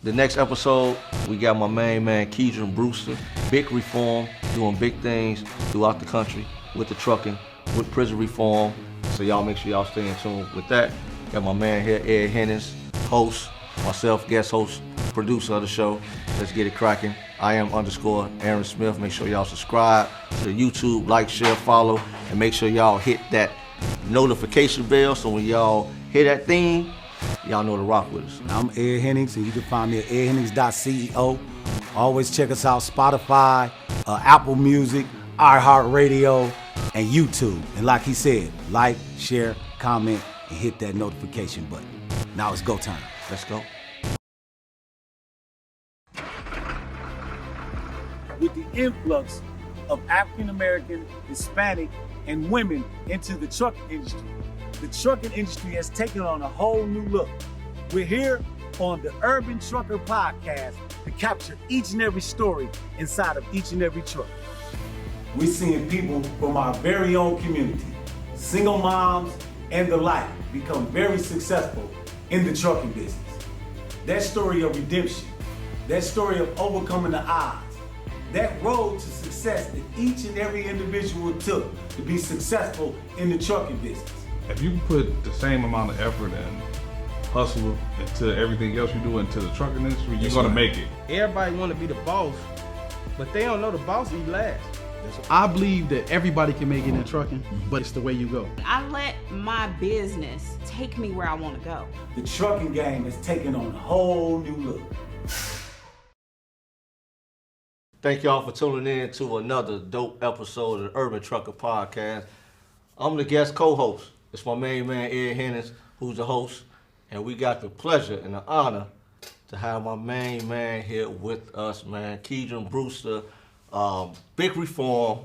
The next episode, we got my main man, Keegan Brewster. Big reform, doing big things throughout the country with the trucking, with prison reform. So y'all make sure y'all stay in tune with that. Got my man here, Ed Hennings, host, myself, guest host, producer of the show. Let's get it cracking. I am _Aaron Smith. Make sure y'all subscribe to YouTube, like, share, follow, and make sure y'all hit that notification bell so when y'all hear that theme, y'all know to rock with us. I'm Ed Hennings, and you can find me at edhennings.ceo. Always check us out, Spotify, Apple Music, iHeartRadio, and YouTube. And like he said, like, share, comment, and hit that notification button. Now it's go time. Let's go. With the influx of African American, Hispanic, and women into the trucking industry, the trucking industry has taken on a whole new look. We're here on the Urban Trucker Podcast to capture each and every story inside of each and every truck. We're seeing people from our very own community, single moms and the like, become very successful in the trucking business. That story of redemption, that story of overcoming the odds, that road to success that each and every individual took to be successful in the trucking business. If you put the same amount of effort and hustle into everything else you do into the trucking industry, you're gonna make it. Everybody want to be the boss, but they don't know the boss eat last. I believe that everybody can make it in trucking, but it's the way you go. I let my business take me where I want to go. The trucking game has taken on a whole new look. Thank y'all for tuning in to another dope episode of the Urban Trucker Podcast. I'm the guest co-host. It's my main man, Ed Hennings, who's the host. And we got the pleasure and the honor to have my main man here with us, man, Keegan Brewster. Big reform,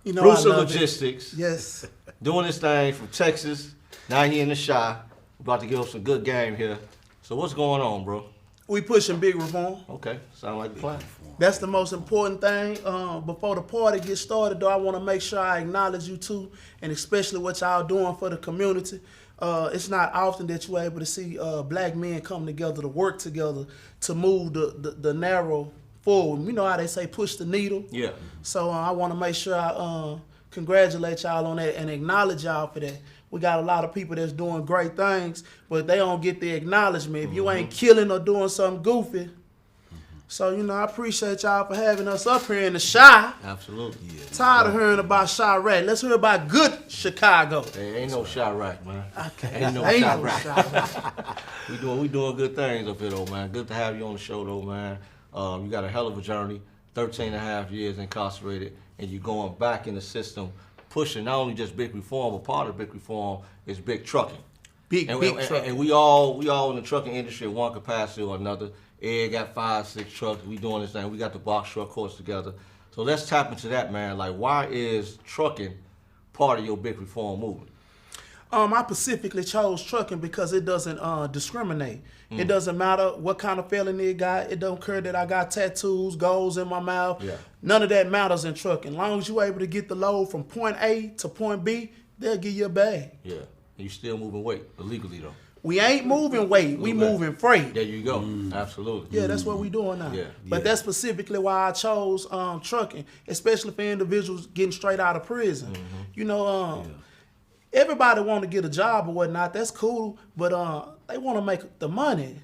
Brewster Logistics. Yes. Doing this thing from Texas. Now he in the Chi. About to give us some good game here. So what's going on, bro? We pushing big reform. Okay, sound like a plan. That's the most important thing. Before the party gets started, though, I want to make sure I acknowledge you too, and especially what y'all doing for the community. It's not often that you're able to see black men come together to work together to move the narrow forward. You know how they say push the needle? Yeah. So I want to make sure I congratulate y'all on that and acknowledge y'all for that. We got a lot of people that's doing great things, but they don't get the acknowledgement if you ain't killing or doing something goofy. So, you know, I appreciate y'all for having us up here in the Chi. Absolutely. Yeah. Tired of hearing about Chirac. Let's hear about good Chicago. Hey, ain't no Chirac, man. Okay. Ain't no Chirac. We doing good things up here, though, man. Good to have you on the show, though, man. You got a hell of a journey, 13 and a half years incarcerated, and you're going back in the system, pushing not only just big reform, but part of big reform is big trucking. Big trucking. And we all in the trucking industry in one capacity or another. Ed got 5, 6 trucks. We doing this thing. We got the box truck course together. So let's tap into that, man. Like, why is trucking part of your big reform movement? I specifically chose trucking because it doesn't discriminate. It doesn't matter what kind of felony it got. It don't care that I got tattoos, goals in my mouth. Yeah. None of that matters in trucking. As long as you're able to get the load from point A to point B, they'll give you a bag. Yeah. And you still moving weight illegally, though. We ain't moving weight. We moving freight. There you go. Absolutely. Yeah, that's what we doing now. Yeah. But that's specifically why I chose trucking, especially for individuals getting straight out of prison. You know, everybody want to get a job or whatnot. That's cool, but they want to make the money.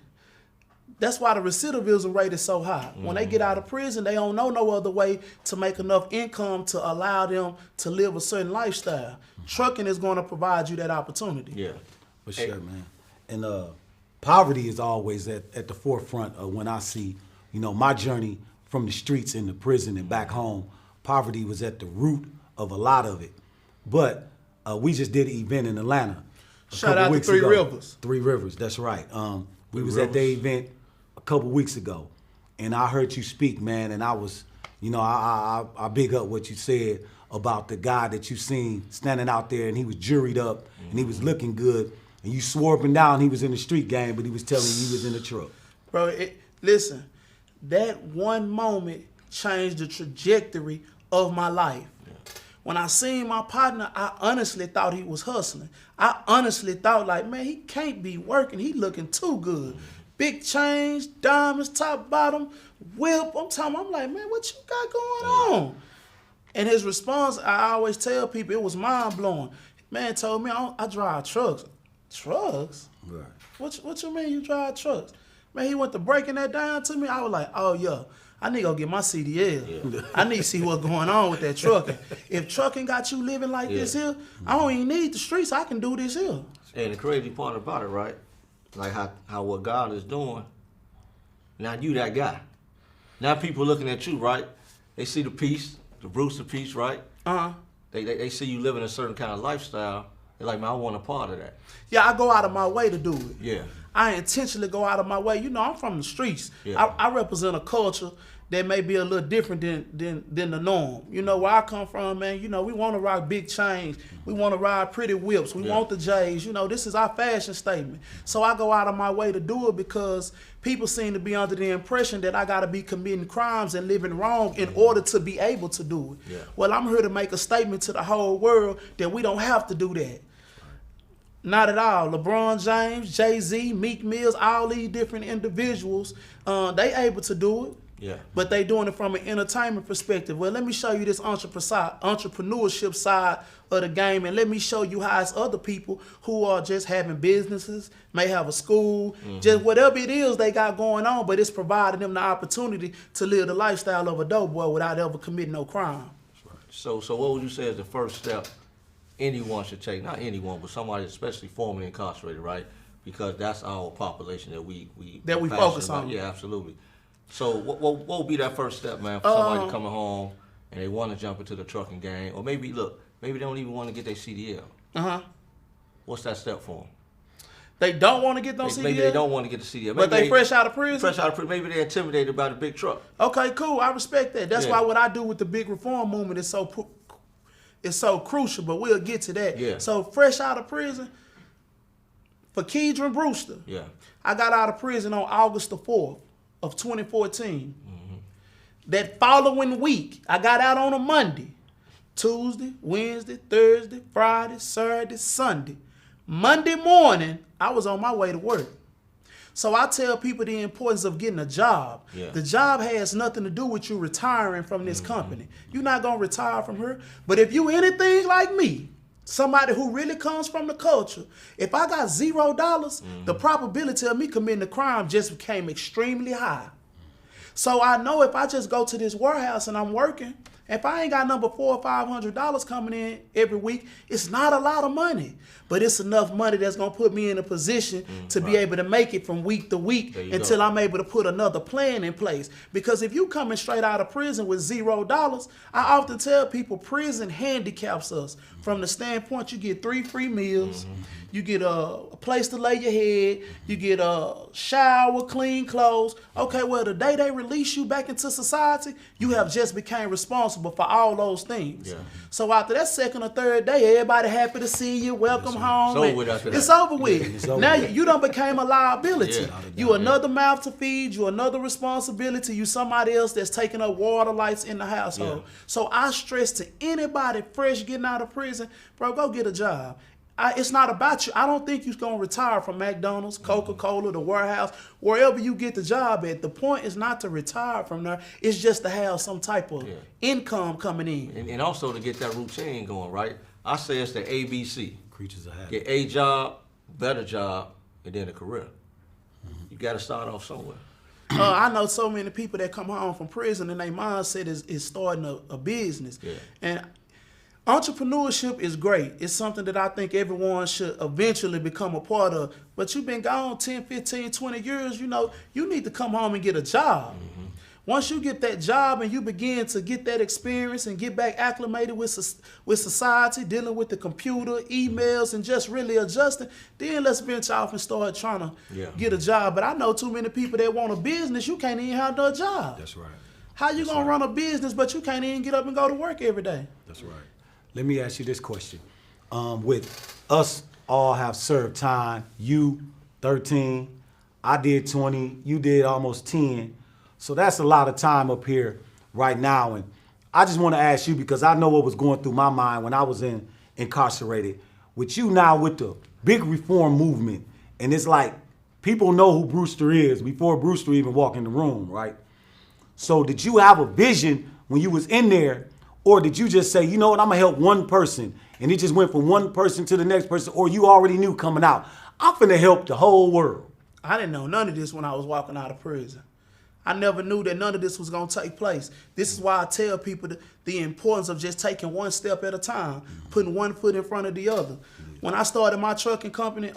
That's why the recidivism rate is so high. When they get out of prison, they don't know no other way to make enough income to allow them to live a certain lifestyle. Trucking is going to provide you that opportunity. Yeah. For sure, man. And poverty is always at the forefront of when I see, you know, my journey from the streets into prison and back home. Poverty was at the root of a lot of it. But we just did an event in Atlanta. Shout out to Three Rivers. Three Rivers, that's right. We was at their event a couple weeks ago, and I heard you speak, man, and I was, you know, I big up what you said about the guy that you seen standing out there, and he was juried up, and he was looking good. And you swore up and down he was in the street gang, but he was telling you he was in the truck. Bro, listen, that one moment changed the trajectory of my life. Yeah. When I seen my partner, I honestly thought he was hustling. I honestly thought, like, man, he can't be working. He looking too good. big chains, diamonds, top, bottom, whip. I'm like, man, what you got going on? And his response, I always tell people, it was mind blowing. Man told me, I drive trucks. Trucks? Right. What you mean you drive trucks? Man, he went to breaking that down to me. I was like, oh yeah, I need to go get my CDL. Yeah. I need to see what's going on with that trucking. If trucking got you living like this here, I don't even need the streets. I can do this here. And the crazy part about it, right? Like how what God is doing. Now you that guy. Now people looking at you, right? They see the piece, the Brewster piece, right? They see you living a certain kind of lifestyle. They're like, man, I want a part of that. Yeah, I go out of my way to do it. Yeah. I intentionally go out of my way. You know, I'm from the streets. Yeah. I represent a culture that may be a little different than the norm. You know, where I come from, man, you know, we want to rock big chains. We want to ride pretty whips. We want the J's. You know, this is our fashion statement. So I go out of my way to do it because people seem to be under the impression that I got to be committing crimes and living wrong in order to be able to do it. Yeah. Well, I'm here to make a statement to the whole world that we don't have to do that. Not at all. LeBron James, Jay-Z, Meek Mills, all these different individuals, they able to do it. Yeah. But they doing it from an entertainment perspective. Well, let me show you this entrepreneurship side of the game, and let me show you how it's other people who are just having businesses, may have a school, just whatever it is they got going on, but it's providing them the opportunity to live the lifestyle of a dope boy without ever committing no crime. So what would you say is the first step anyone should take? Not anyone, but somebody especially formerly incarcerated, right? Because that's our population that we focus on. Yeah, absolutely. So what would be that first step, man, for somebody coming home and they want to jump into the trucking game, or maybe they don't even want to get their CDL. What's that step for them? They don't want to get no CDL? Maybe they don't want to get the CDL. Maybe but they fresh out of prison? Fresh out of prison. Maybe they're intimidated by the big truck. Okay, cool. I respect that. That's why what I do with the big reform movement is so crucial, but we'll get to that. Yeah. So fresh out of prison, for Keegan Brewster, I got out of prison on August the 4th of 2014. That following week, I got out on a Monday. Tuesday, Wednesday, Thursday, Friday, Saturday, Sunday. Monday morning, I was on my way to work. So I tell people the importance of getting a job. Yeah. The job has nothing to do with you retiring from this company. You're not going to retire from her. But if you anything like me, somebody who really comes from the culture, if I got $0, the probability of me committing a crime just became extremely high. So I know if I just go to this warehouse and I'm working, if I ain't got $400 or $500 coming in every week, it's not a lot of money. But it's enough money that's going to put me in a position to be able to make it from week to week until I'm able to put another plan in place. Because if you coming straight out of prison with $0, I often tell people prison handicaps us from the standpoint you get 3 free meals, you get a place to lay your head, you get a shower, clean clothes. Okay, well, the day they release you back into society, you have just became responsible for all those things. Yeah. So after that second or third day, everybody happy to see you, welcome home. It's over with. Now you done became a liability. Yeah. You another mouth to feed, you another responsibility, you somebody else that's taking up water, lights in the household. Yeah. So I stress to anybody fresh getting out of prison, bro, go get a job. It's not about you. I don't think you're going to retire from McDonald's, Coca-Cola, the warehouse, wherever you get the job at. The point is not to retire from there. It's just to have some type of income coming in. And also to get that routine going, right? I say it's the ABC. Creatures of habit. Get a job, better job, and then a career. You got to start off somewhere. I know so many people that come home from prison and their mindset is starting a business. Yeah. And entrepreneurship is great. It's something that I think everyone should eventually become a part of. But you've been gone 10, 15, 20 years, you need to come home and get a job. Once you get that job and you begin to get that experience and get back acclimated with society, dealing with the computer, emails, and just really adjusting, then let's venture off and start trying to get a job. But I know too many people that want a business, you can't even handle a job. That's right. How you going to run a business, but you can't even get up and go to work every day? That's right. Let me ask you this question. With us all have served time, you 13, I did 20, you did almost 10. So that's a lot of time up here right now. And I just want to ask you, because I know what was going through my mind when I was incarcerated. With you now with the big reform movement, and it's like people know who Brewster is before Brewster even walked in the room, right? So did you have a vision when you was in there, or did you just say, you know what, I'm gonna help one person, and it just went from one person to the next person, or you already knew coming out, I'm finna help the whole world? I didn't know none of this when I was walking out of prison. I never knew that none of this was gonna take place. This is why I tell people the importance of just taking one step at a time, putting one foot in front of the other. When I started my trucking company,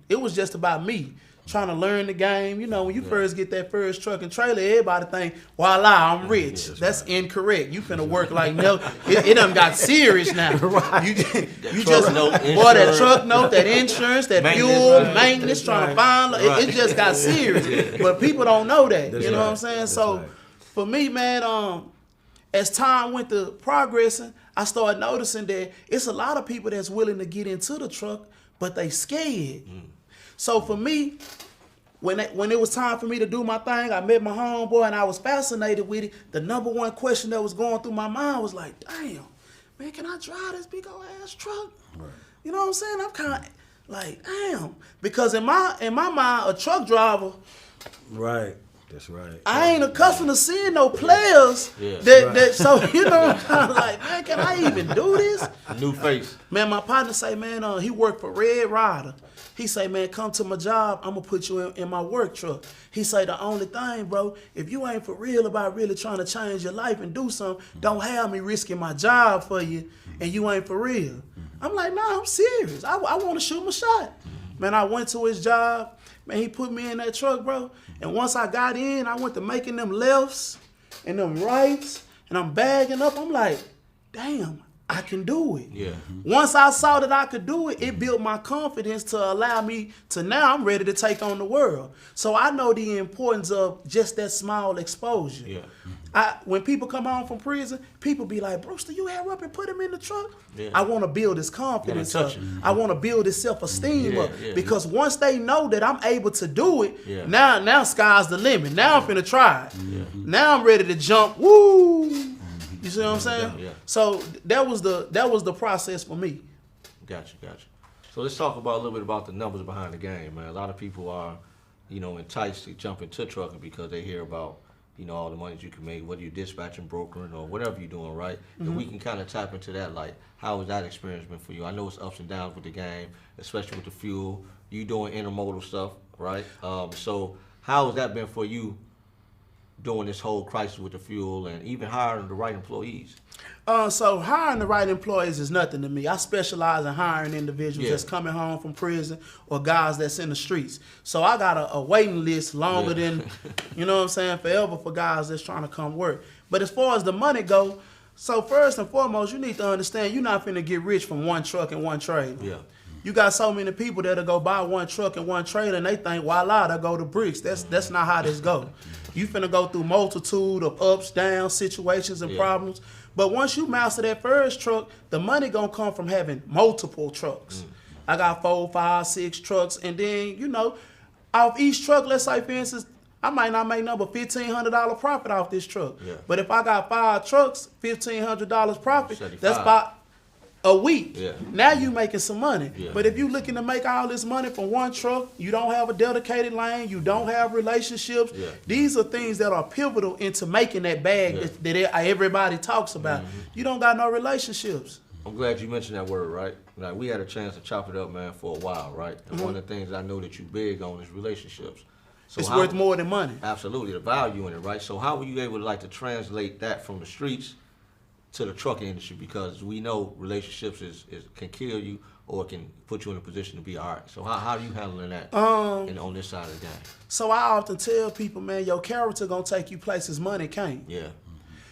it was just about me trying to learn the game. You know, when you first get that first truck and trailer, everybody think, voila, I'm rich. That's incorrect. You finna work like no. It done got serious now. You just boy, that truck note, that insurance, that fuel, maintenance, trying to find. It just got serious. But people don't know that. You know what I'm saying? So for me, man, as time went to progressing, I started noticing that it's a lot of people that's willing to get into the truck, but they scared. So for me, when it was time for me to do my thing, I met my homeboy and I was fascinated with it. The number one question that was going through my mind was like, damn, man, can I drive this big old ass truck? Right. You know what I'm saying? I'm kind of like, damn. Because in my mind, a truck driver, right. That's right. I ain't accustomed to seeing no players that so you know, I'm kind of like, man, can I even do this? A new face. Man, my partner say, man, he worked for Red Rider. He say, man, come to my job, I'm gonna put you in my work truck. He say, the only thing, bro, if you ain't for real about really trying to change your life and do something, don't have me risking my job for you and you ain't for real. I'm like, nah, I'm serious. I want to shoot my shot. Man, I went to his job. Man, he put me in that truck, bro. And once I got in, I went to making them lefts and them rights, and I'm bagging up. I'm like, damn, I can do it. Yeah. Once I saw that I could do it, it built my confidence to allow me to now I'm ready to take on the world. So I know the importance of just that small exposure. Yeah. When people come home from prison, people be like, Brewster, you hair up and put him in the truck? Yeah. I want to build his confidence up. I want to build his self-esteem up. Yeah. Because once they know that I'm able to do it, now sky's the limit. Now I'm finna try it. Now I'm ready to jump. Woo! You see what I'm saying? Yeah. So that was the process for me. Gotcha. So let's talk about a little bit about the numbers behind the game, man. A lot of people are, enticed to jump into trucking because they hear about, all the money that you can make, whether you're dispatching, brokering, or whatever you're doing, right? And we can kind of tap into that, like, how has that experience been for you? I know it's ups and downs with the game, especially with the fuel. You doing intermodal stuff, right? So how has that been for you during this whole crisis with the fuel and even hiring the right employees? So hiring the right employees is nothing to me. I specialize in hiring individuals that's coming home from prison or guys that's in the streets. So I got a waiting list longer than, you know what I'm saying, forever for guys that's trying to come work. But as far as the money go, so first and foremost, you need to understand you're not finna get rich from one truck and one trailer. Yeah. You got so many people that'll go buy one truck and one trailer and they think, voila, they'll go to bricks. That's not how this go. You finna go through multitude of ups, downs, situations, and problems. But once you master that first truck, the money gonna come from having multiple trucks. I got 4, 5, 6 trucks, and then, off each truck, let's say, for instance, I might not make number $1,500 profit off this truck. Yeah. But if I got 5 trucks, $1,500 profit, that's about a week. Yeah. Now you making some money. Yeah. But if you looking to make all this money from one truck, you don't have a dedicated lane, you don't have relationships. Yeah. These are things that are pivotal into making that bag that everybody talks about. You don't got no relationships. I'm glad you mentioned that word, right? Like, we had a chance to chop it up, man, for a while, right? And one of the things I know that you big on is relationships. So it's worth more than money. Absolutely, the value in it, right? So how were you able to translate that from the streets to the trucking industry? Because we know relationships can kill you or it can put you in a position to be all right. So how are you handling that on this side of the game? So I often tell people, man, your character gonna take you places money can't. Yeah.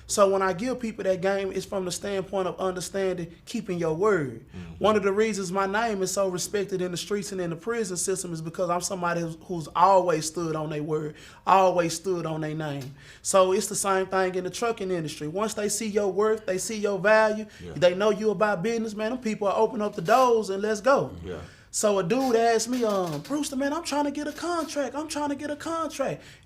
So when I give people that game, it's from the standpoint of understanding, keeping your word. One of the reasons my name is so respected in the streets and in the prison system is because I'm somebody who's always stood on their word, always stood on their name. So it's the same thing in the trucking industry. Once they see your worth, they see your value, they know you about business, man, them people are open up the doors and let's go. Yeah. So a dude asked me, Brewster, man, I'm trying to get a contract.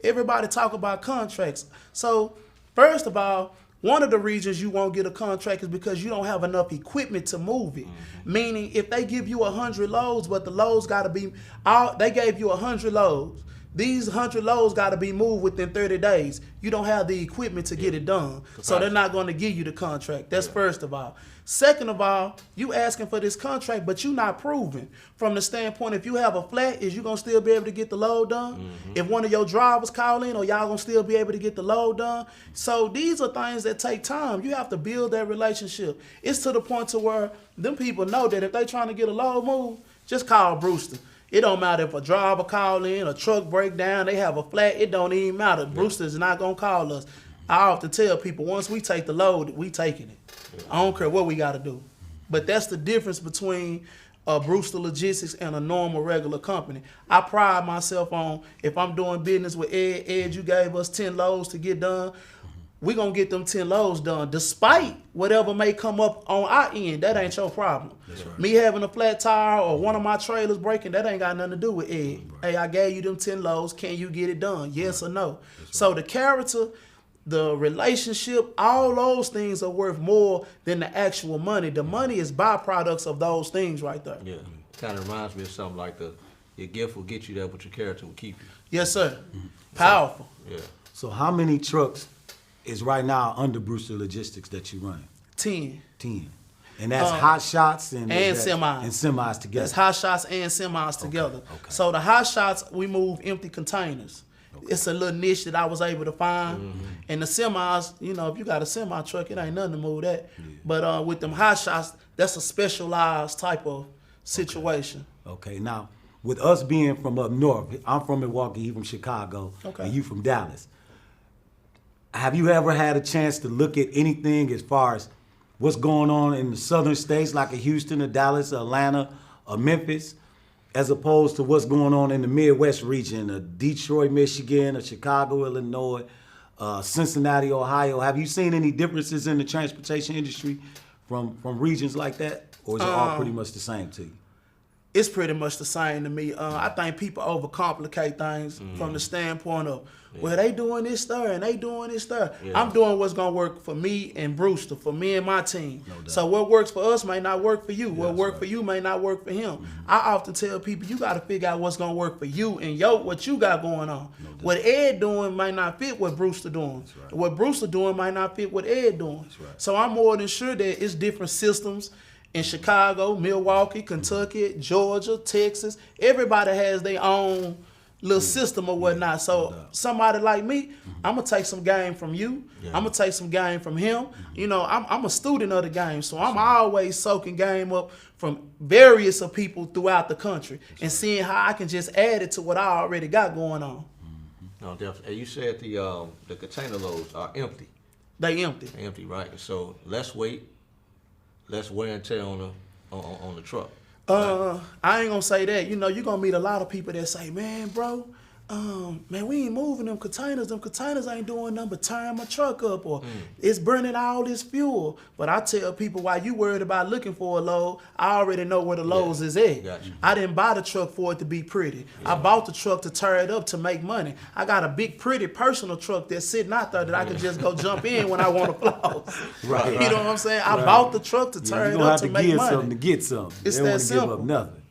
Everybody talk about contracts. So first of all, One of the reasons you won't get a contract is because you don't have enough equipment to move it. Meaning, if they give you 100 loads, but the loads got to be they gave you 100 loads. These 100 loads got to be moved within 30 days. You don't have the equipment to get it done. So they're not going to give you the contract. That's first of all. Second of all, you asking for this contract, but you not proving. From the standpoint, if you have a flat, is you going to still be able to get the load done? If one of your drivers call in, or y'all going to still be able to get the load done? So these are things that take time. You have to build that relationship. It's to the point to where them people know that if they trying to get a load moved, just call Brewster. It don't matter if a driver call in, a truck break down, they have a flat, it don't even matter. Brewster's not going to call us. I often tell people, once we take the load, we taking it. I don't care what we got to do. But that's the difference between Brewster Logistics and a normal, regular company. I pride myself on, if I'm doing business with Ed, you gave us 10 loads to get done, we're going to get them 10 loads done, despite whatever may come up on our end. That ain't your problem. Right. Me having a flat tire or one of my trailers breaking, that ain't got nothing to do with Ed. Right. Hey, I gave you them 10 loads. Can you get it done? Yes or no? So the character, the relationship, all those things are worth more than the actual money. The money is byproducts of those things right there. Yeah, kind of reminds me of something like your gift will get you there, but your character will keep you. Yes, sir. Powerful. Yeah. So how many trucks is right now under Brewster Logistics that you run? 10. 10. And that's hot shots and semis. And semis together. That's hot shots and semis together. Okay. So the hot shots, we move empty containers. Okay. It's a little niche that I was able to find. And the semis, you know, if you got a semi truck, it ain't nothing to move that. Yeah. But with them hot shots, that's a specialized type of situation. Okay. Now, with us being from up north, I'm from Milwaukee, you from Chicago, and you from Dallas. Have you ever had a chance to look at anything as far as what's going on in the southern states, like a Houston, or Dallas, or Atlanta, or Memphis, as opposed to what's going on in the Midwest region, of Detroit, Michigan, or Chicago, Illinois, Cincinnati, Ohio? Have you seen any differences in the transportation industry from regions like that, or is it all pretty much the same to you? It's pretty much the same to me. I think people overcomplicate things from the standpoint of, well, they doing this there and they doing this there. Yeah. I'm doing what's going to work for me and Brewster, for me and my team. No, so what works for us may not work for you. Yeah, what works for you may not work for him. I often tell people, you got to figure out what's going to work for you and what you got going on. No, what Ed doing might not fit what Brewster doing. Right. What Brewster doing might not fit what Ed doing. Right. So I'm more than sure that it's different systems in Chicago, Milwaukee, Kentucky, Georgia, Texas. Everybody has their own little system or whatnot. So somebody like me, I'm gonna take some game from you. I'm gonna take some game from him. You know, I'm a student of the game, so I'm always soaking game up from various of people throughout the country and seeing how I can just add it to what I already got going on. No, definitely. And you said the container loads are empty. They empty. They're empty, right? So less weight, less wear and tear on the truck. I ain't gonna say that. You know, you're gonna meet a lot of people that say, man, bro, man, we ain't moving them containers. Them containers ain't doing nothing but tearing my truck up, or it's burning all this fuel. But I tell people, while you worried about looking for a load, I already know where the loads is at. Gotcha. I didn't buy the truck for it to be pretty. Yeah. I bought the truck to tear it up to make money. I got a big, pretty personal truck that's sitting out there that I can just go jump in when I want to floss. Right. You know what I'm saying? I bought the truck to tear it up to make money. Something to get something. It's they that don't simple. Give up nothing.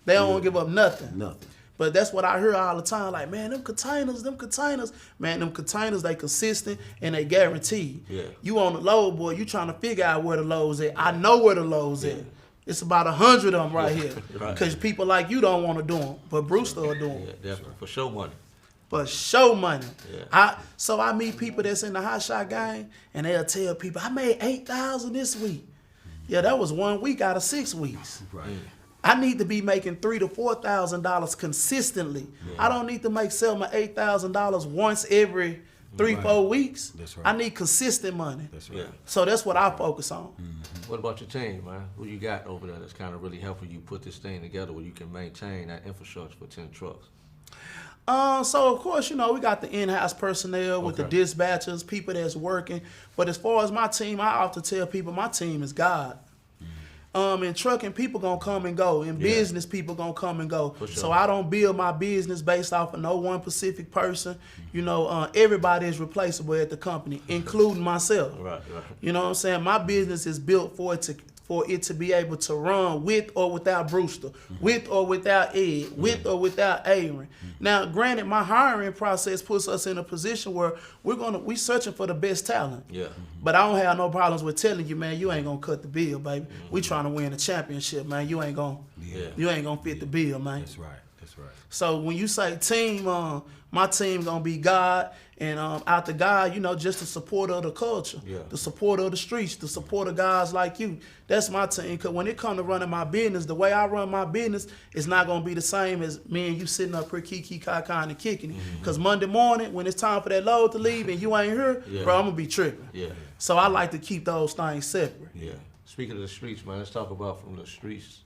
They don't want to give up nothing. Nothing. But that's what I hear all the time. Like, man, them containers, man, them containers, they consistent and they guaranteed. Yeah. You on the load, boy, you trying to figure out where the load's at. I know where the load's at. It's about 100 of them right here. Because people like you don't want to do them, but Brewster will do them. Yeah, definitely. For show money. For show money. Yeah. So I meet people that's in the hot shot game, and they'll tell people, I made $8,000 this week. Yeah, that was 1 week out of 6 weeks. Right. I need to be making $3,000 to $4,000 consistently. Yeah. I don't need to sell my $8,000 once every 3-4 weeks. That's right. I need consistent money. That's right. Yeah. So that's what I focus on. What about your team, man? Who you got over there that's kind of really helping you put this thing together where you can maintain that infrastructure for 10 trucks? So of course, you know, we got the in-house personnel with the dispatchers, people that's working. But as far as my team, I often tell people my team is God. In trucking, people gonna come and go. In business, people gonna come and go. For sure. So I don't build my business based off of no one specific person. You know, everybody is replaceable at the company, including myself. Right. You know what I'm saying? My business is built for it to be able to run with or without Brewster, with or without Ed, with or without Aaron. Now, granted, my hiring process puts us in a position where we searching for the best talent. Yeah. But I don't have no problems with telling you, man, you ain't gonna cut the bill, baby. We trying to win a championship, man. You ain't gonna fit the bill, man. That's right. That's right. So when you say team, my team gonna be God, and after God, you know, just the support of the culture, the support of the streets, the support of guys like you. That's my team. Cause when it come to running my business, the way I run my business is not gonna be the same as me and you sitting up here kiki kakan and kicking it. Cause Monday morning when it's time for that load to leave and you ain't here, bro, I'm gonna be tripping. Yeah. So I like to keep those things separate. Yeah. Speaking of the streets, man, let's talk about from the streets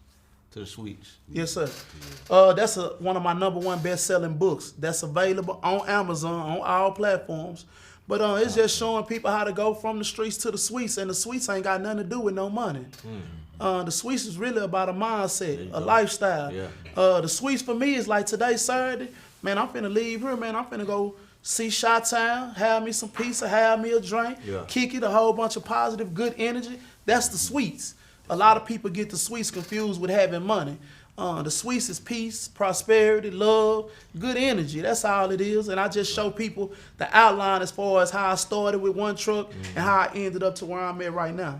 to the suites. Yes, sir. That's one of my #1 best-selling books. That's available on Amazon, on all platforms. But it's just showing people how to go from the streets to the suites, and the suites ain't got nothing to do with no money. The suites is really about a mindset, a lifestyle. Yeah. The suites for me is like today, Saturday, man, I'm finna leave here, man. I'm finna go see Chi-Town, have me some pizza, have me a drink, kick it, a whole bunch of positive, good energy. That's the suites. A lot of people get the suites confused with having money. The suites is peace, prosperity, love, good energy. That's all it is. And I just show people the outline as far as how I started with one truck and how I ended up to where I'm at right now.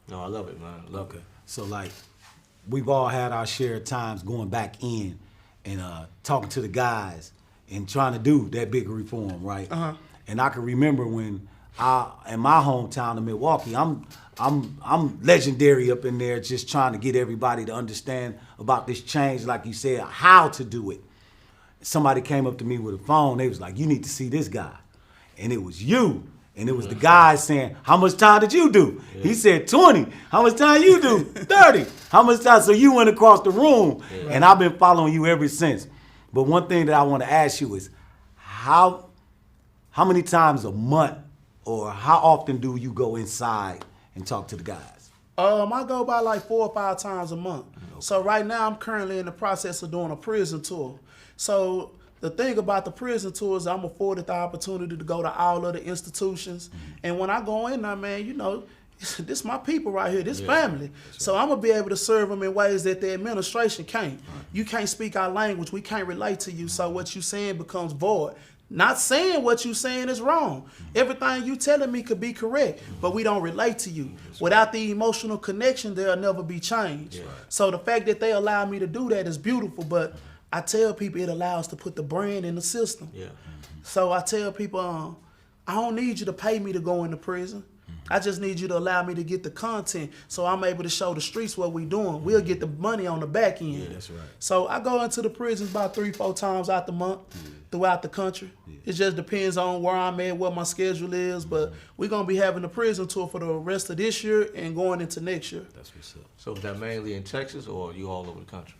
No, I love it, man. I love it. So like, we've all had our share of times going back in and talking to the guys and trying to do that big reform, right? And I can remember when in my hometown of Milwaukee, I'm legendary up in there, just trying to get everybody to understand about this change, like you said, how to do it. Somebody came up to me with a phone. They was like, "You need to see this guy," and it was you. And it was the guy saying, "How much time did you do?" He said 20. "How much time you do?" 30. "How much time?" So you went across the room, and I've been following you ever since. But one thing that I want to ask you is, how many times a month, or how often do you go inside and talk to the guys? I go by like 4 or 5 times a month. So right now I'm currently in the process of doing a prison tour. So the thing about the prison tour is I'm afforded the opportunity to go to all of the institutions. And when I go in there, man, you know, this my people right here, this family. So I'm gonna be able to serve them in ways that the administration can't. You can't speak our language, we can't relate to you, so what you saying becomes void. Not saying what you saying is wrong. Everything you telling me could be correct, but we don't relate to you. Without the emotional connection, there'll never be change. So the fact that they allow me to do that is beautiful, but I tell people it allows to put the brand in the system. So I tell people, I don't need you to pay me to go into prison. I just need you to allow me to get the content so I'm able to show the streets what we doing. We'll get the money on the back end. Yeah, that's right. So I go into the prisons about 3-4 times out the month throughout the country. It just depends on where I'm at, what my schedule is, but we're going to be having a prison tour for the rest of this year and going into next year. That's what's up. So is that mainly in Texas, or are you all over the country?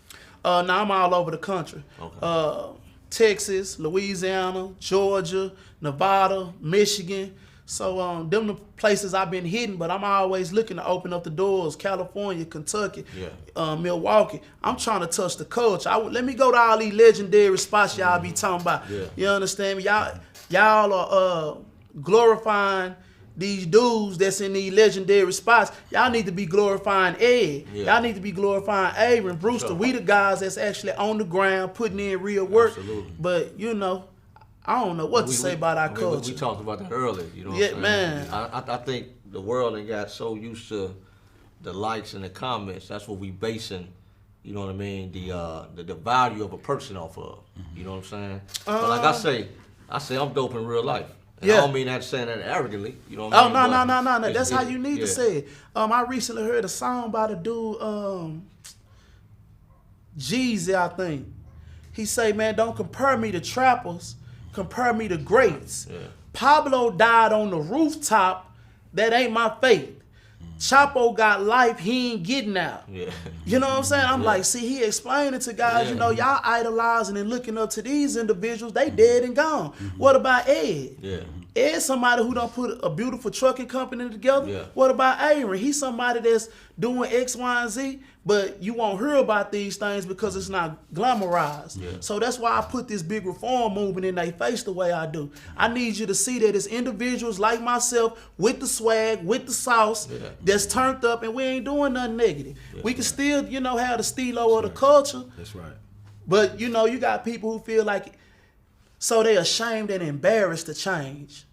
Now I'm all over the country. Okay. Texas, Louisiana, Georgia, Nevada, Michigan. So them the places I've been hitting, but I'm always looking to open up the doors. California, Kentucky, Milwaukee. I'm trying to touch the culture. Let me go to all these legendary spots y'all be talking about. You understand me? Y'all are glorifying these dudes that's in these legendary spots. Y'all need to be glorifying Ed. Y'all need to be glorifying Urban Brewster. We the guys that's actually on the ground putting in real work. Absolutely. But you know, I don't know what to say about our culture. We talked about that earlier. You know what I'm saying? Man. I think the world ain't got so used to the likes and the comments. That's what we basing, you know what I mean, the value of a person off of. You know what I'm saying? But like I say I'm dope in real life. And I don't mean that saying that arrogantly. You know what I mean? No. That's how you need to say it. I recently heard a song by the dude, Jeezy, I think. He say, man, don't compare me to trappers. Compare me to greats. Pablo died on the rooftop. That ain't my fate. Chapo got life, he ain't getting out. You know what I'm saying? I'm like, see, he explaining to guys, you know, y'all idolizing and looking up to these individuals, they dead and gone. What about Ed? Ed's somebody who done put a beautiful trucking company together. Yeah. What about Aaron? He's somebody that's doing X, Y, and Z, but you won't hear about these things because it's not glamorized. Yeah. So that's why I put this big reform movement in their face the way I do. I need you to see that it's individuals like myself with the swag, with the sauce, that's turned up, and we ain't doing nothing negative. We can still, have the stilo of the culture. That's right. But you got people who feel like, so they ashamed and embarrassed to change.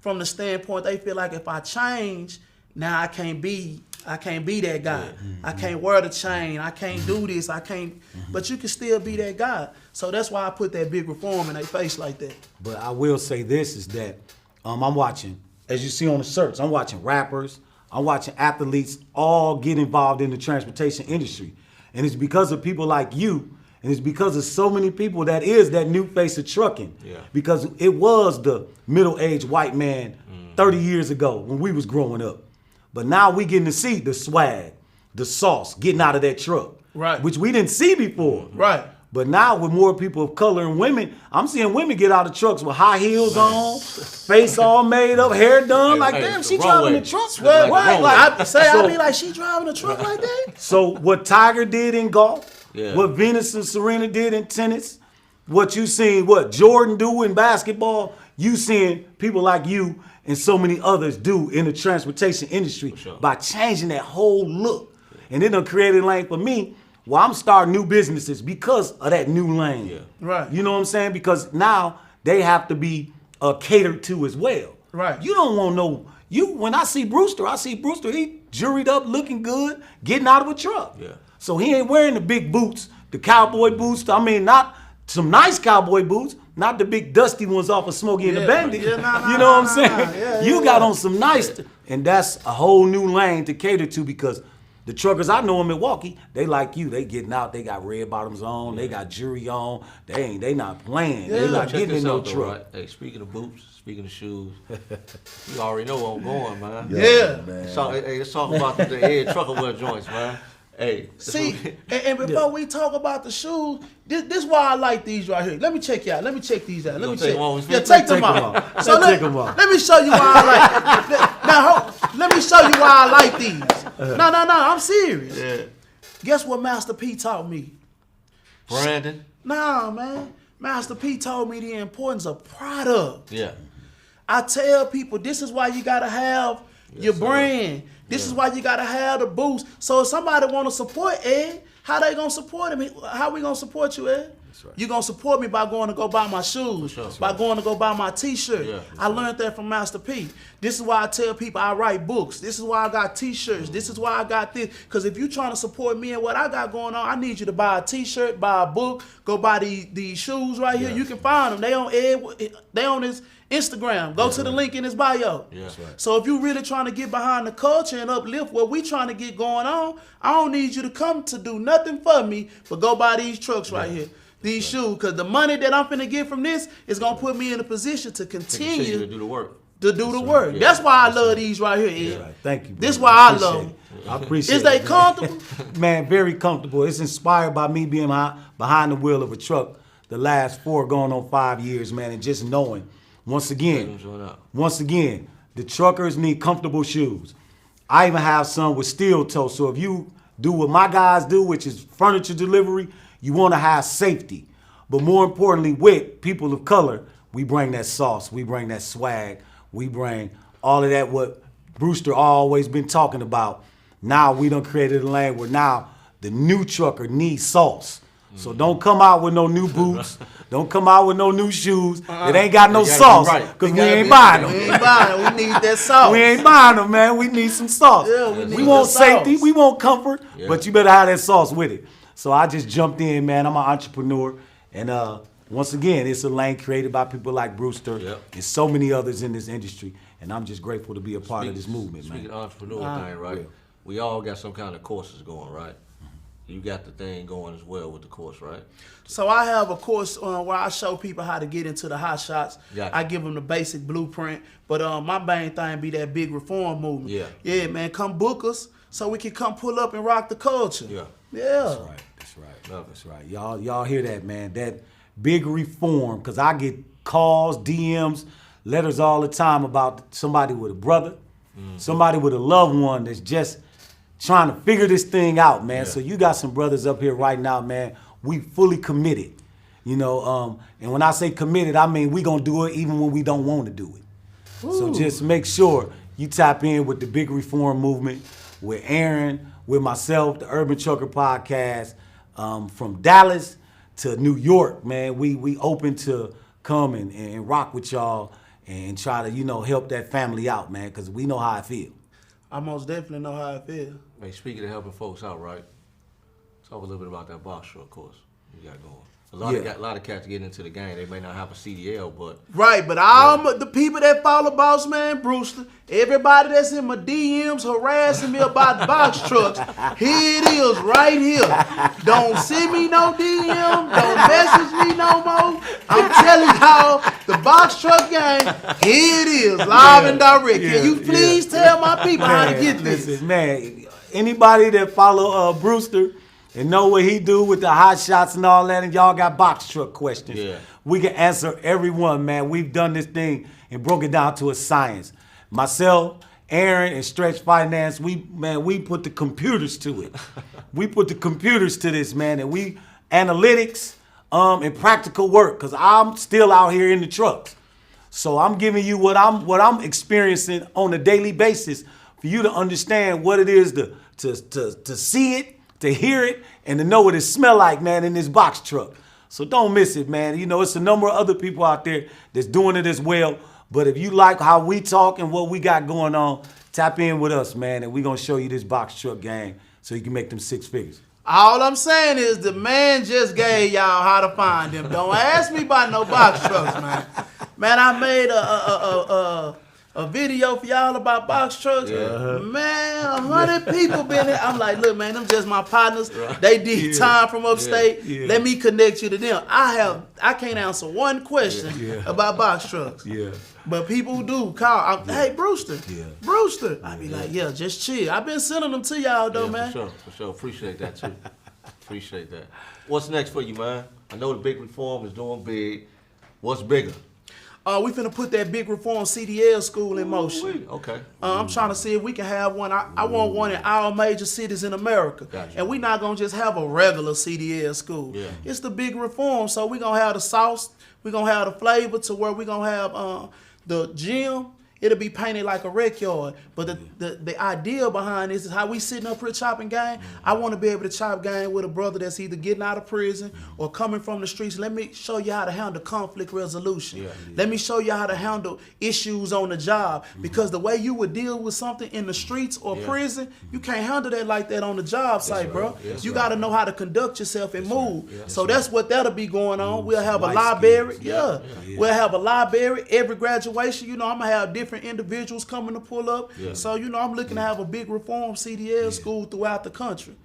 From the standpoint, they feel like if I change, now I can't be that guy. I can't wear the chain. I can't do this. I can't. But you can still be that guy. So that's why I put that big reform in their face like that. But I will say this is that I'm watching, as you see on the shirts, I'm watching rappers, I'm watching athletes all get involved in the transportation industry. And it's because of people like you, and it's because of so many people that is that new face of trucking. Yeah. Because it was the middle-aged white man 30 years ago when we was growing up. But now we getting to see the swag, the sauce, getting out of that truck. Right. Which we didn't see before. Right. But now with more people of color and women, I'm seeing women get out of trucks with high heels on, face all made up, hair done. Like, damn, she driving the truck. I be like, she driving a truck like that? So what Tiger did in golf, what Venus and Serena did in tennis, what you seen, what Jordan do in basketball, you seeing people like you and so many others do in the transportation industry by changing that whole look. And it done created a lane for me. Well, I'm starting new businesses because of that new lane. Yeah. Right. You know what I'm saying? Because now they have to be catered to as well. Right. You don't want when I see Brewster, he juried up, looking good, getting out of a truck. Yeah. So he ain't wearing the big boots, the cowboy boots. I mean, not some nice cowboy boots, not the big dusty ones off of Smokey and the Bandit. You know what I'm saying? You got on some nice, and that's a whole new lane to cater to because the truckers I know in Milwaukee, they like you. They getting out. They got red bottoms on. They got jewelry on. They not playing. They not getting in no truck. Right? Hey, speaking of boots, speaking of shoes, you already know where I'm going, man. Yeah. Man. Let's talk about the head trucker wear joints, man. Hey. See, and before we talk about the shoes, this why I like these right here. Let me check you out. Let me check these out. Let me check. Take them off. So take them off. Let me show you why I like. Now, let me show you why I like these. No, I'm serious. Yeah. Guess what Master P taught me? Brandon? Nah, man. Master P told me the importance of product. Yeah. I tell people this is why you gotta have your brand. This is why you gotta have the boost. So if somebody wanna support Ed, how they gonna support him? How we gonna support you, Ed? That's right. You gonna support me by going to go buy my shoes, by going to go buy my t-shirt. Yeah, I learned that from Master P. This is why I tell people I write books. This is why I got t-shirts. This is why I got this. Because if you're trying to support me and what I got going on, I need you to buy a t-shirt, buy a book, go buy these shoes right here. You can find them. They on his Instagram. Go to the link in his bio. Yeah. Right. So if you're really trying to get behind the culture and uplift what we trying to get going on, I don't need you to come to do nothing for me, but go buy these trucks right here. These shoes, because the money that I'm finna get from this is gonna put me in a position to continue to do the work. Yeah. That's why I love these right here, Ed. Yeah. Thank you. This is why I love them. I appreciate it. Is they comfortable? Man, very comfortable. It's inspired by me being behind the wheel of a truck the last 4 going on 5 years, man, and just knowing, once again, the truckers need comfortable shoes. I even have some with steel toe, so if you do what my guys do, which is furniture delivery, you want to have safety. But more importantly, with people of color, we bring that sauce, we bring that swag, we bring all of that what Brewster always been talking about. Now we done created a lane where now the new trucker needs sauce. So don't come out with no new boots. Don't come out with no new shoes. It ain't got no sauce. Because we ain't buying them. We ain't buying them. We need that sauce. We ain't buying them, man. We need some sauce. Yeah, we want safety. We want comfort. Yeah. But you better have that sauce with it. So I just jumped in, man. I'm an entrepreneur. And once again, it's a lane created by people like Brewster and so many others in this industry. And I'm just grateful to be a part of this movement, man. Speaking of entrepreneur thing, right? We all got some kind of courses going, right? You got the thing going as well with the course, right? So I have a course where I show people how to get into the hot shots. Gotcha. I give them the basic blueprint. But my main thing be that big reform movement. Yeah, man, come book us so we can come pull up and rock the culture. Yeah. That's right. That's right. Y'all hear that, man? That big reform, because I get calls, DMs, letters all the time about somebody with a brother, somebody with a loved one that's just trying to figure this thing out, man. So you got some brothers up here right now, man. We fully committed, you know. And when I say committed, I mean we gonna do it even when we don't want to do it. Ooh. So just make sure you tap in with the Big Reform Movement, with Aaron, with myself, the Urban Trucker Podcast, from Dallas to New York, man. We open to come and rock with y'all and try to, you know, help that family out, man, because we know how I feel. I most definitely know how I feel. Hey, speaking of helping folks out, right? Talk a little bit about that box truck course you got going. A lot of cats getting into the game. They may not have a CDL, but right. But all the people that follow Boss Man Brewster, everybody that's in my DMs harassing me about box trucks, here it is, right here. Don't send me no DM. Don't message me no more. I'm telling y'all, the box truck game, here it is, live and direct. Can you please tell my people how to get this? Listen, man, anybody that follow Brewster and know what he do with the hot shots and all that, and y'all got box truck questions, we can answer every one, man. We've done this thing and broke it down to a science. Myself, Aaron, and Stretch Finance, we put the computers to it. We put the computers to this, man, and we analytics and practical work, because I'm still out here in the trucks. So I'm giving you what I'm experiencing on a daily basis for you to understand what it is to see it, to hear it, and to know what it smell like, man, in this box truck. So don't miss it, man. You know, it's a number of other people out there that's doing it as well. But if you like how we talk and what we got going on, tap in with us, man, and we're going to show you this box truck game so you can make them 6 figures. All I'm saying is the man just gave y'all how to find them. Don't ask me about no box trucks, man. Man, I made a video for y'all about box trucks. Man, 100 people been here. I'm like, look, man, them just my partners. Right. They did time from upstate. Let me connect you to them. I can't answer one question about box trucks. But people do call. Hey, Brewster. Brewster. I be like, just chill. I've been sending them to y'all though, man. For sure. Appreciate that too. Appreciate that. What's next for you, man? I know the Big Reform is doing big. What's bigger? We finna put that Big Reform CDL school in motion. Okay. I'm trying to see if we can have one. I want one in all major cities in America. Gotcha. And we're not gonna just have a regular CDL school. It's the Big Reform. So we're gonna have the sauce, we're gonna have the flavor to where we're gonna have the gym. It'll be painted like a rec yard. But the idea behind this is how we sitting up here chopping game. I want to be able to chop game with a brother that's either getting out of prison or coming from the streets. Let me show you how to handle conflict resolution. Let me show you how to handle issues on the job. Because the way you would deal with something in the streets or prison, you can't handle that like that on the job site, bro. You got to know how to conduct yourself and move. So that's what that'll be going on. We'll have a library. We'll have a library every graduation. You know, I'm going to have different individuals coming to pull up. So, you know, I'm looking to have a Big Reform CDL school throughout the country.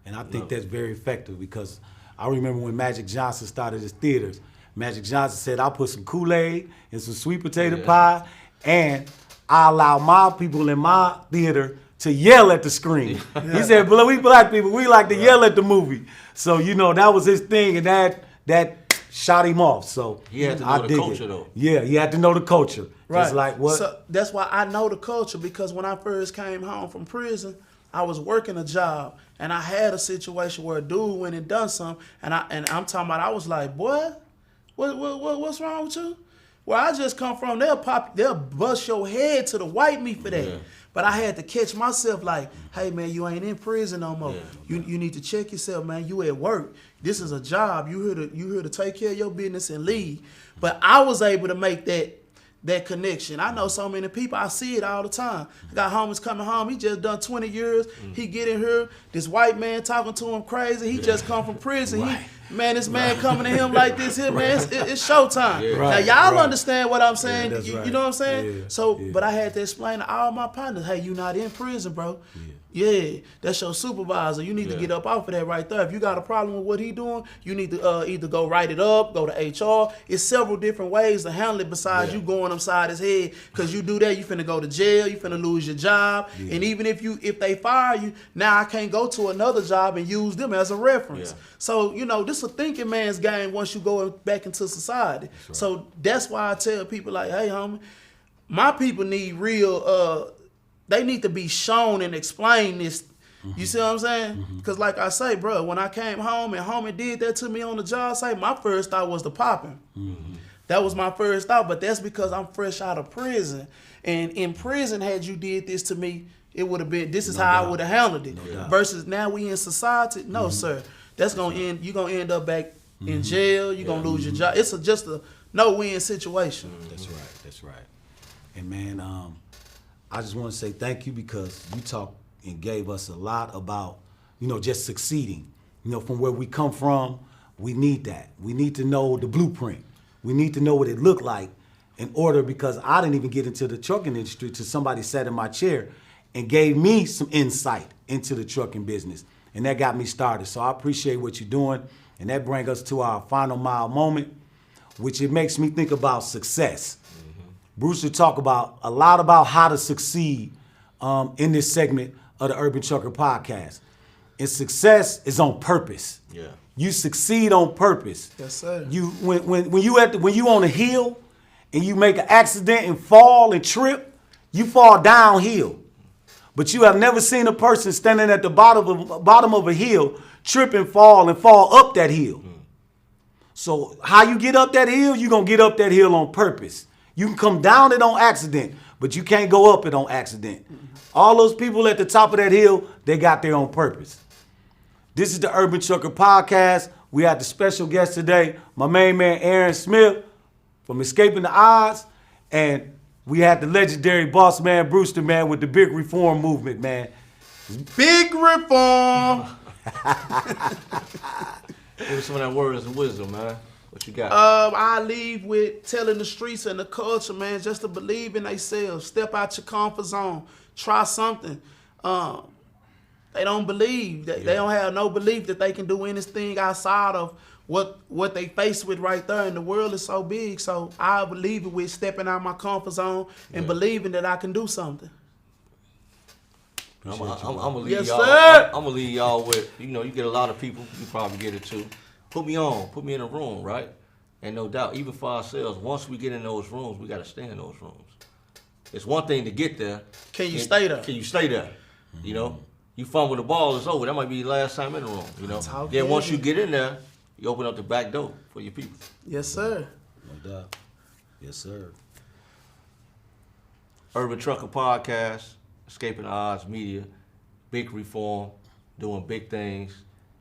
And I think that's very effective because I remember when Magic Johnson started his theaters. Magic Johnson said, I'll put some Kool-Aid and some sweet potato pie, and I allow my people in my theater to yell at the screen. He said, but we black people, we like to yell at the movie. So, you know, that was his thing, and that shot him off. So he had to know the culture, though. Yeah, he had to know the culture. Right. Just like what? So that's why I know the culture, because when I first came home from prison, I was working a job, and I had a situation where a dude went and done something, and I'm talking about, I was like, boy, what's wrong with you? Where I just come from, they'll bust your head to the white meat for that. But I had to catch myself like, hey man, you ain't in prison no more. You need to check yourself, man. You at work. This is a job. You here to take care of your business and leave. But I was able to make that connection. I know so many people, I see it all the time. I got homies coming home, he just done 20 years, he get in here, this white man talking to him crazy, he just come from prison. This man coming to him like this here, man, it's showtime. Now y'all understand what I'm saying, you know what I'm saying? So, but I had to explain to all my partners, hey, you not in prison, bro. Yeah, that's your supervisor. You need to get up off of that right there. If you got a problem with what he doing, you need to either go write it up, go to HR. It's several different ways to handle it besides you going upside his head. Because you do that, you finna go to jail, you finna lose your job. And even if they fire you, now I can't go to another job and use them as a reference. So, you know, this is a thinking man's game once you go back into society. So that's why I tell people like, hey, homie, my people need real, they need to be shown and explained this. You see what I'm saying? Because like I say, bro, when I came home and homie did that to me on the job site, my first thought was the popping. That was my first thought, but that's because I'm fresh out of prison. And in prison, had you did this to me, it would have been, this is how I would have handled it. Versus now we in society, no, sir. That's going to end, you're going to end up back in jail, you're going to lose your job. It's just a no-win situation. That's right, that's right. And man, I just want to say thank you because you talked and gave us a lot about, you know, just succeeding. You know, from where we come from, we need that. We need to know the blueprint. We need to know what it looked like in order, because I didn't even get into the trucking industry till somebody sat in my chair and gave me some insight into the trucking business. And that got me started. So I appreciate what you're doing. And that brings us to our final mile moment, which it makes me think about success. Brewster talk about a lot about how to succeed in this segment of the Urban Trucker Podcast. And success is on purpose. You succeed on purpose. Yes, sir. You when you on a hill and you make an accident and fall and trip, you fall downhill. But you have never seen a person standing at the bottom of a hill, trip and fall up that hill. So how you get up that hill, you're gonna get up that hill on purpose. You can come down it on accident, but you can't go up it on accident. All those people at the top of that hill, they got there on purpose. This is the Urban Trucker Podcast. We had the special guest today, my main man, Aaron Smith from Escaping the Odds. And we had the legendary boss man, Brewster, man, with the big reform movement, man. Big reform. Give us some of that words of wisdom, man. What you got? I leave with telling the streets and the culture, man, just to believe in themselves. Step out your comfort zone. Try something. They don't believe. They don't have no belief that they can do anything outside of what they face with right there. And the world is so big. So I believe it with stepping out my comfort zone and believing that I can do something. I'm gonna leave Yes, y'all. sir. I'm gonna leave y'all with, you know, you get a lot of people, you probably get it too. Put me on, put me in a room, right? And no doubt, even for ourselves, once we get in those rooms, we gotta stay in those rooms. It's one thing to get there. Can you stay there? Can you stay there? You know, you fumble the ball, it's over. That might be the last time in the room. You know. Then once you get in there, you open up the back door for your people. Yes, sir. No doubt. Yes, sir. Urban Trucker Podcast, Escaping the Odds Media, big reform, doing big things.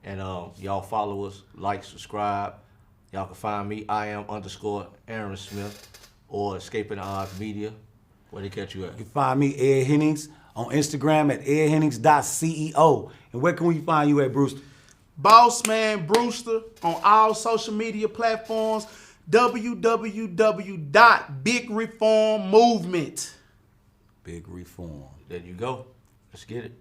And y'all follow us, like, subscribe. Y'all can find me, @Aaron Smith, or Escaping the Odds Media. Where they catch you at? You can find me, Ed Hennings, on Instagram at edhennings.ceo. And where can we find you at, Brewster? Boss Man Brewster on all social media platforms. www.bigreformmovement. Big reform. There you go. Let's get it.